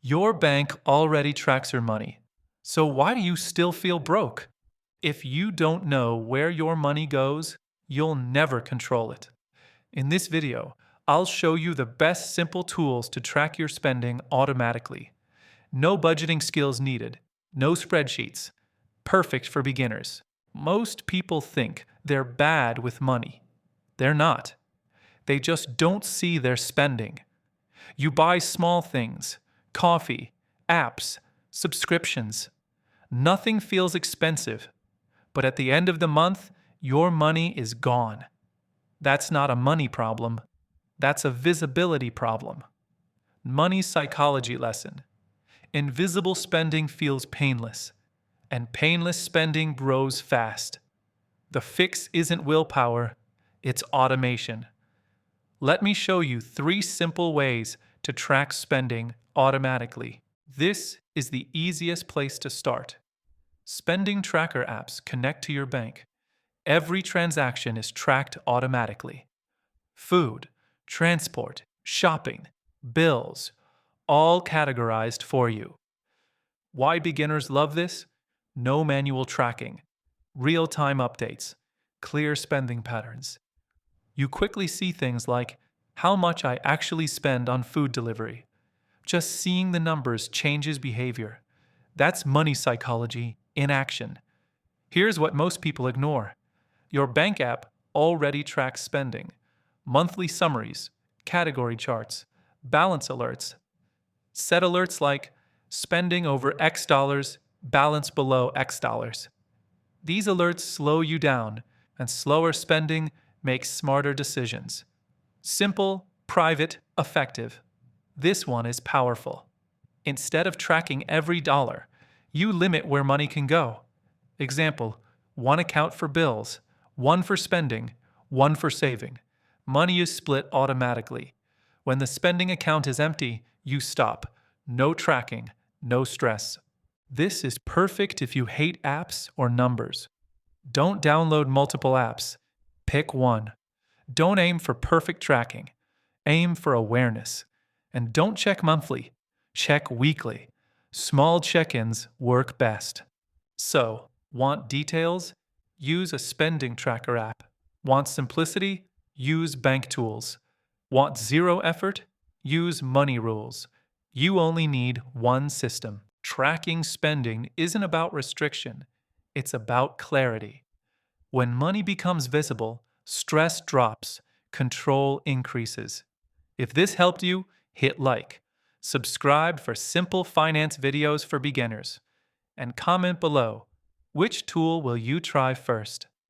Your bank already tracks your money. So why do you still feel broke? If you don't know where your money goes, you'll never control it. In this video, I'll show you the best simple tools to track your spending automatically. No budgeting skills needed, no spreadsheets. Perfect for beginners. Most people think they're bad with money. They're not. They just don't see their spending. You buy small things, coffee, apps, subscriptions. Nothing feels expensive, but at the end of the month, your money is gone. That's not a money problem. That's a visibility problem. Money psychology lesson. Invisible spending feels painless, and painless spending grows fast. The fix isn't willpower, it's automation. Let me show you 3 simple ways to track spending automatically. This is the easiest place to start. Spending tracker apps connect to your bank. Every transaction is tracked automatically. Food, transport, shopping, bills, all categorized for you. Why beginners love this? No manual tracking, real-time updates, clear spending patterns. You quickly see things like how much I actually spend on food delivery. Just seeing the numbers changes behavior. That's money psychology in action. Here's what most people ignore. Your bank app already tracks spending. Monthly summaries, category charts, balance alerts. Set alerts like spending over X dollars, balance below X dollars. These alerts slow you down, and slower spending makes smarter decisions. Simple, private, effective. This one is powerful. Instead of tracking every dollar, you limit where money can go. Example, 1 account for bills, 1 for spending, 1 for saving. Money is split automatically. When the spending account is empty, you stop. No tracking, no stress. This is perfect if you hate apps or numbers. Don't download multiple apps. Pick one. Don't aim for perfect tracking. Aim for awareness. And don't check monthly. Check weekly. Small check-ins work best. So, want details? Use a spending tracker app. Want simplicity? Use bank tools. Want zero effort? Use money rules. You only need one system. Tracking spending isn't about restriction. It's about clarity. When money becomes visible, stress drops, control increases. If this helped you, hit like. Subscribe for simple finance videos for beginners. And comment below, which tool will you try first?